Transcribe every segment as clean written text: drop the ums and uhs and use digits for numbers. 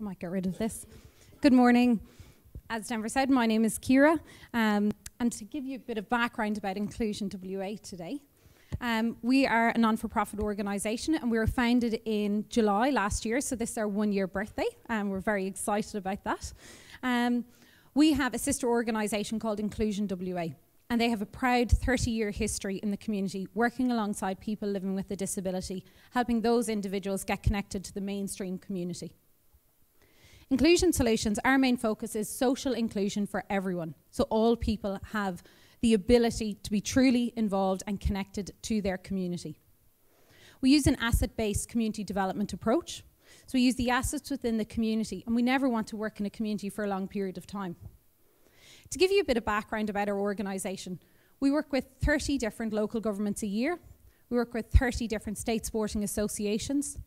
I might get rid of this. Good morning. As Denver said, my name is Ciara, and to give you a bit of background about Inclusion WA today, we are a non-for-profit organisation, and we were founded in July last year, so this is our 1-year birthday, and we're very excited about that. We have a sister organisation called Inclusion WA, and they have a proud 30-year history in the community, working alongside people living with a disability, helping those individuals get connected to the mainstream community. Inclusion Solutions, our main focus is social inclusion for everyone, so all people have the ability to be truly involved and connected to their community. We use an asset-based community development approach, so we use the assets within the community, and we never want to work in a community for a long period of time. To give you a bit of background about our organisation, we work with 30 different local governments a year, we work with 30 different state sporting associations,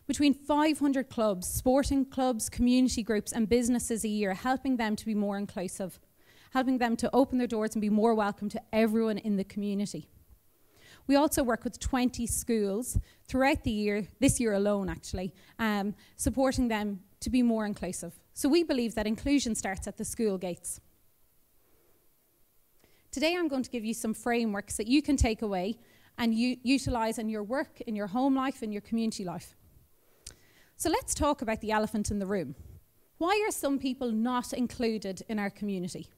between 500 clubs, sporting clubs, community groups and businesses a year, helping them to be more inclusive, helping them to open their doors and be more welcome to everyone in the community. We also work with 20 schools throughout the year, this year alone actually, supporting them to be more inclusive. So we believe that inclusion starts at the school gates. Today I'm going to give you some frameworks that you can take away and utilise in your work, in your home life, in your community life. So let's talk about the elephant in the room. Why are some people not included in our community?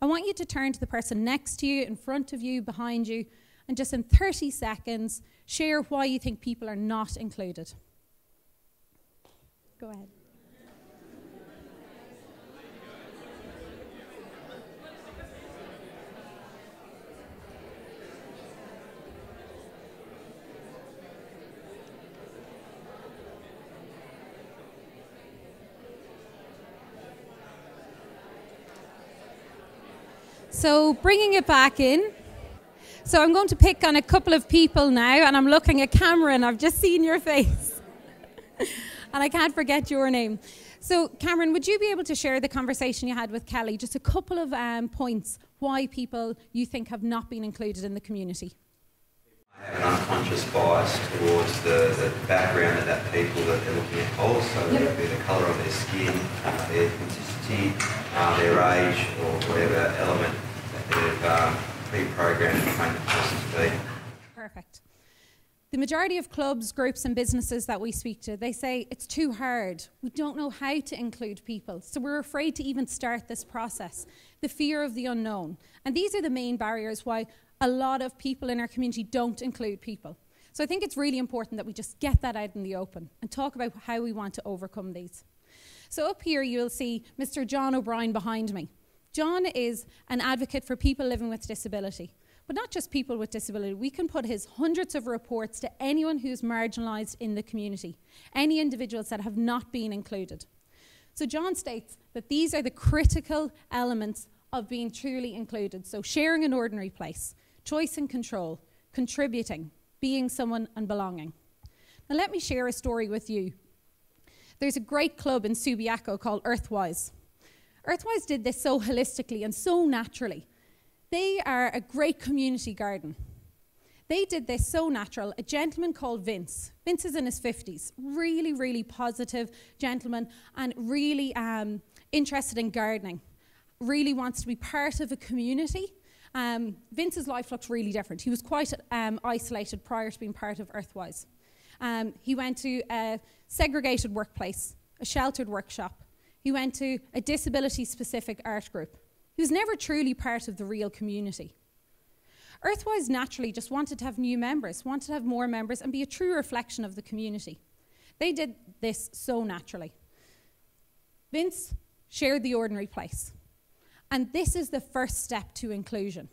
I want you to turn to the person next to you, in front of you, behind you, and just in 30 seconds, share why you think people are not included. Go ahead. So bringing it back in. So I'm going to pick on a couple of people now, and I'm looking at Cameron. I've just seen your face. And I can't forget your name. So Cameron, would you be able to share the conversation you had with Kelly? Just a couple of points why people you think have not been included in the community. I have an unconscious bias towards the background of that people that they're looking at hold, so whether it be the colour of their skin, their ethnicity, their age, or whatever element that they've pre-programmed to make the person to be. Perfect. The majority of clubs, groups and businesses that we speak to, they say it's too hard. We don't know how to include people, so we're afraid to even start this process. The fear of the unknown. And these are the main barriers why a lot of people in our community don't include people. So I think it's really important that we just get that out in the open and talk about how we want to overcome these. So up here you'll see Mr. John O'Brien behind me. John is an advocate for people living with disability, but not just people with disability. We can put his hundreds of reports to anyone who's marginalised in the community, any individuals that have not been included. So John states that these are the critical elements of being truly included. So sharing an ordinary place, choice and control, contributing, being someone and belonging. Now let me share a story with you. There's a great club in Subiaco called Earthwise. Earthwise did this so holistically and so naturally. They are a great community garden. They did this so natural. A gentleman called Vince. Vince is in his 50s. Really, really positive gentleman and really interested in gardening. Really wants to be part of a community. Vince's life looks really different. He was quite isolated prior to being part of Earthwise. He went to a segregated workplace, a sheltered workshop. He went to a disability-specific art group. He was never truly part of the real community. Earthwise naturally just wanted to have new members, wanted to have more members and be a true reflection of the community. They did this so naturally. Vince shared the ordinary place. And this is the first step to inclusion.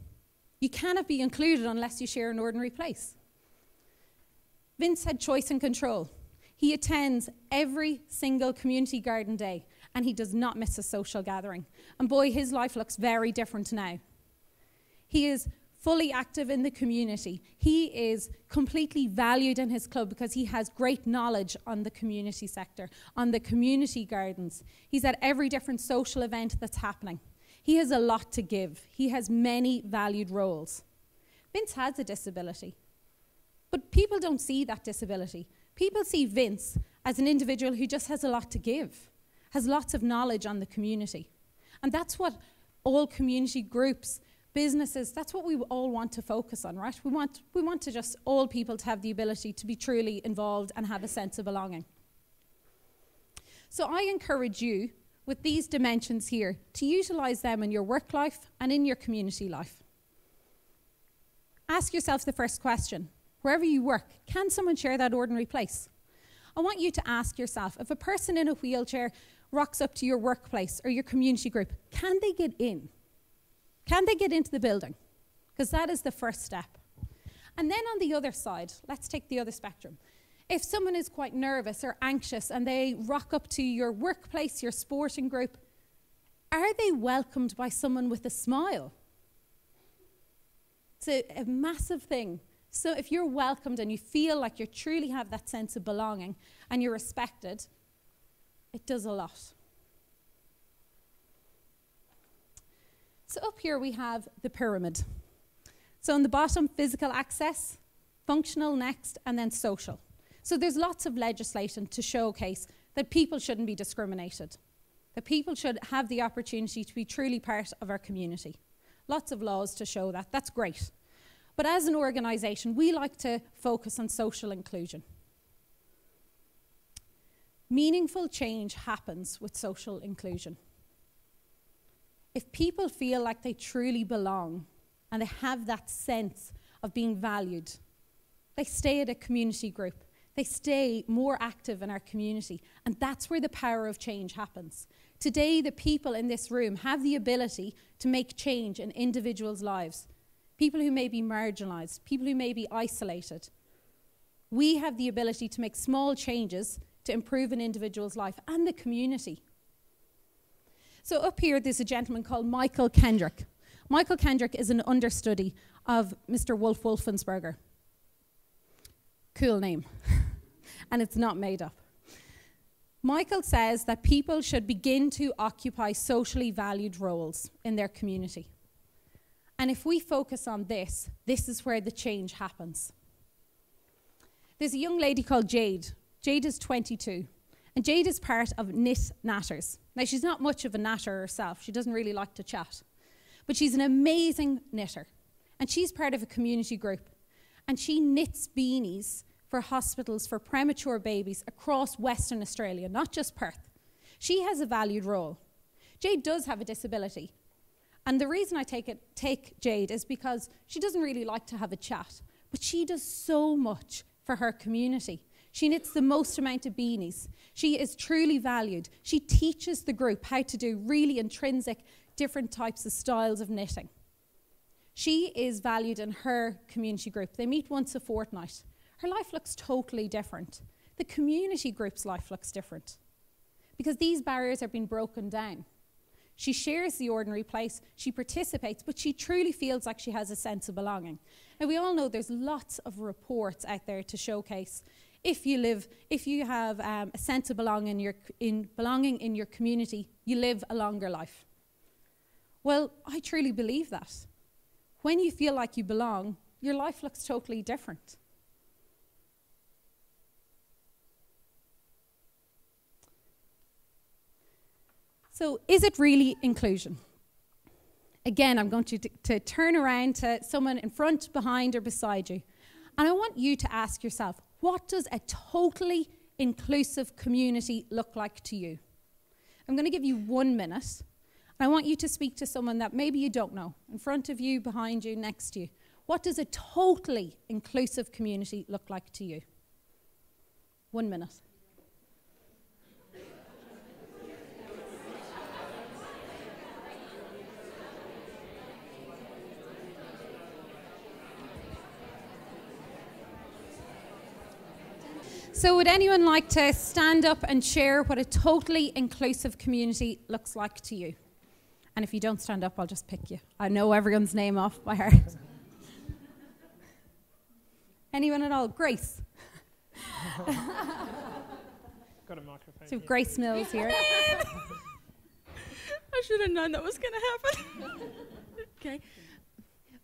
You cannot be included unless you share an ordinary place. Vince had choice and control. He attends every single community garden day and he does not miss a social gathering. And boy, his life looks very different now. He is fully active in the community. He is completely valued in his club because he has great knowledge on the community sector, on the community gardens. He's at every different social event that's happening. He has a lot to give. He has many valued roles. Vince has a disability, but people don't see that disability. People see Vince as an individual who just has a lot to give. has lots of knowledge on the community. And that's what all community groups, businesses, that's what we all want to focus on, right? We want to just all people to have the ability to be truly involved and have a sense of belonging. So I encourage you, with these dimensions here, to utilize them in your work life and in your community life. Ask yourself the first question. Wherever you work, can someone share that ordinary place? I want you to ask yourself, if a person in a wheelchair rocks up to your workplace or your community group, can they get in? Can they get into the building? Because that is the first step. And then on the other side, let's take the other spectrum. If someone is quite nervous or anxious and they rock up to your workplace, your sporting group, are they welcomed by someone with a smile? It's a massive thing. So if you're welcomed and you feel like you truly have that sense of belonging and you're respected, it does a lot. So up here we have the pyramid. So on the bottom, physical access, functional next, and then social. So there's lots of legislation to showcase that people shouldn't be discriminated, that people should have the opportunity to be truly part of our community. Lots of laws to show that. That's great. But as an organisation, we like to focus on social inclusion. Meaningful change happens with social inclusion. If people feel like they truly belong and they have that sense of being valued, they stay at a community group. They stay more active in our community. And that's where the power of change happens. Today, the people in this room have the ability to make change in individuals' lives. People who may be marginalised, people who may be isolated. We have the ability to make small changes to improve an individual's life and the community. So up here, there's a gentleman called Michael Kendrick. Michael Kendrick is an understudy of Mr. Wolf Wolfensberger. Cool name. And it's not made up. Michael says that people should begin to occupy socially valued roles in their community. And if we focus on this, this is where the change happens. There's a young lady called Jade. Jade is 22. And Jade is part of Knit Natters. Now, she's not much of a natter herself. She doesn't really like to chat. But she's an amazing knitter. And she's part of a community group. And she knits beanies for hospitals for premature babies across Western Australia, not just Perth. She has a valued role. Jade does have a disability. And the reason I take Jade is because she doesn't really like to have a chat. But she does so much for her community. She knits the most amount of beanies. She is truly valued. She teaches the group how to do really intrinsic, different types of styles of knitting. She is valued in her community group. They meet once a fortnight. Her life looks totally different. The community group's life looks different because these barriers are being broken down. She shares the ordinary place, she participates, but she truly feels like she has a sense of belonging. And we all know there's lots of reports out there to showcase if you have a sense of belonging in your community, you live a longer life. Well, I truly believe that. When you feel like you belong, your life looks totally different. So, is it really inclusion? Again, I'm going to turn around to someone in front, behind, or beside you. And I want you to ask yourself, what does a totally inclusive community look like to you? I'm going to give you 1 minute. I want you to speak to someone that maybe you don't know, in front of you, behind you, next to you. What does a totally inclusive community look like to you? 1 minute. So would anyone like to stand up and share what a totally inclusive community looks like to you? And if you don't stand up, I'll just pick you. I know everyone's name off by heart. Anyone at all? Grace. Got a microphone. So Grace Mills here. I should have known that was going to happen. Okay.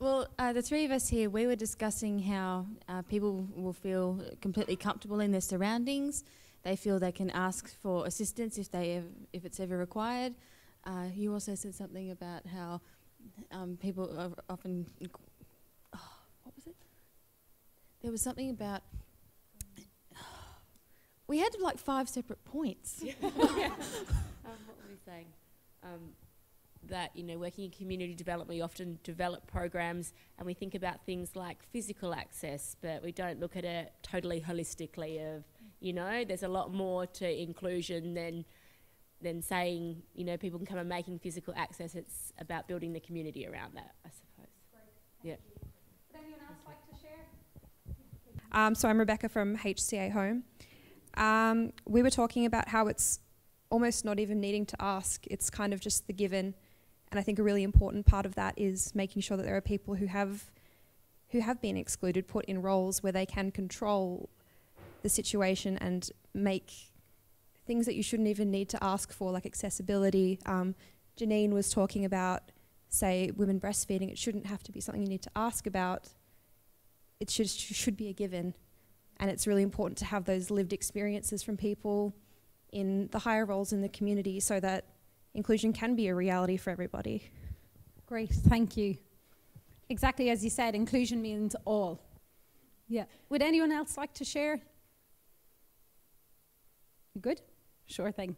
Well, the three of us here, we were discussing how people will feel completely comfortable in their surroundings they feel they can ask for assistance if it's ever required. You also said something about how people are often... what was it? There was something about... we had like 5 separate points. What were we saying? That, you know, working in community development, we often develop programs and we think about things like physical access, but we don't look at it totally holistically of, you know, there's a lot more to inclusion than saying, you know, people can come and making physical access. It's about building the community around that, I suppose. Great, yeah. Would anyone else like to share? So I'm Rebecca from HCA Home. We were talking about how it's almost not even needing to ask, it's kind of just the given. And I think a really important part of that is making sure that there are people who have been excluded, put in roles where they can control the situation and make things that you shouldn't even need to ask for, like accessibility. Janine was talking about, say, women breastfeeding. It shouldn't have to be something you need to ask about. It should be a given. And it's really important to have those lived experiences from people in the higher roles in the community so that inclusion can be a reality for everybody. Great, thank you. Exactly as you said, inclusion means all. Yeah. Would anyone else like to share? You good? Sure thing.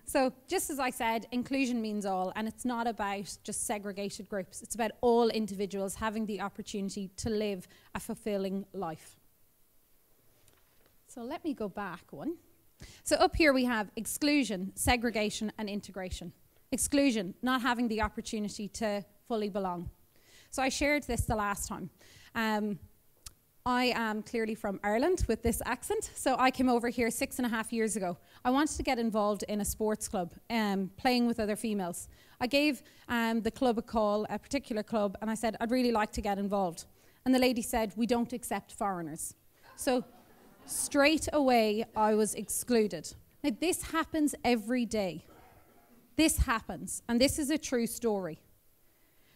So just as I said, inclusion means all, and it's not about just segregated groups. It's about all individuals having the opportunity to live a fulfilling life. So let me go back one. So up here we have exclusion, segregation, and integration. Exclusion, not having the opportunity to fully belong. So I shared this the last time. I am clearly from Ireland with this accent, so I came over here 6.5 years ago. I wanted to get involved in a sports club, playing with other females. I gave the club a call, a particular club, and I said, I'd really like to get involved. And the lady said, we don't accept foreigners. So straight away, I was excluded. Now, this happens every day. This happens, and this is a true story.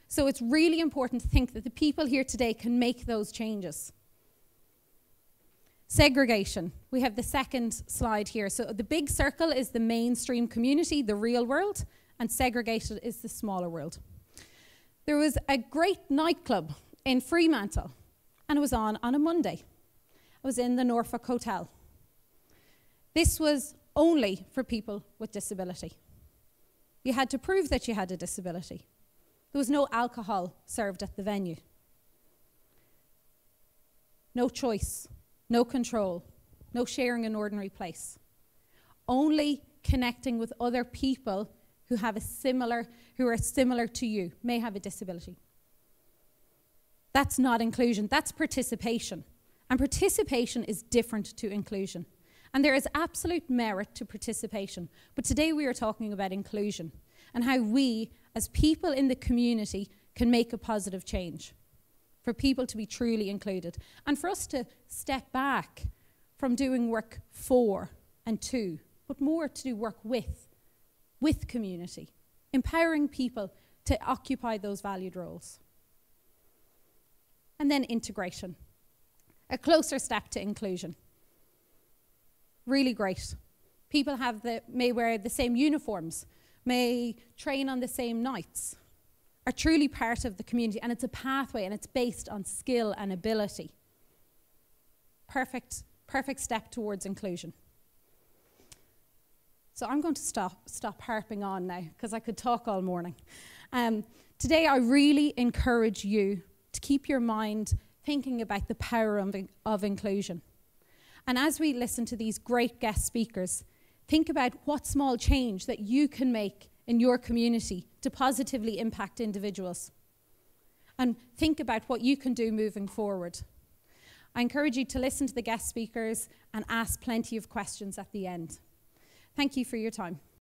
So it's really important to think that the people here today can make those changes. Segregation. We have the second slide here. So the big circle is the mainstream community, the real world, and segregated is the smaller world. There was a great nightclub in Fremantle, and it was on a Monday. I was in the Norfolk Hotel. This was only for people with disability. You had to prove that you had a disability. There was no alcohol served at the venue. No choice, no control, no sharing an ordinary place. Only connecting with other people who are similar to you, may have a disability. That's not inclusion, that's participation. And participation is different to inclusion. And there is absolute merit to participation. But today we are talking about inclusion and how we, as people in the community, can make a positive change. For people to be truly included. And for us to step back from doing work for and to, but more to do work with community. Empowering people to occupy those valued roles. And then integration. A closer step to inclusion. Really great. People may wear the same uniforms, may train on the same nights, are truly part of the community, and it's a pathway and it's based on skill and ability. Perfect step towards inclusion. So I'm going to stop harping on now because I could talk all morning. Today I really encourage you to keep your mind thinking about the power of inclusion. And as we listen to these great guest speakers, think about what small change that you can make in your community to positively impact individuals. And think about what you can do moving forward. I encourage you to listen to the guest speakers and ask plenty of questions at the end. Thank you for your time.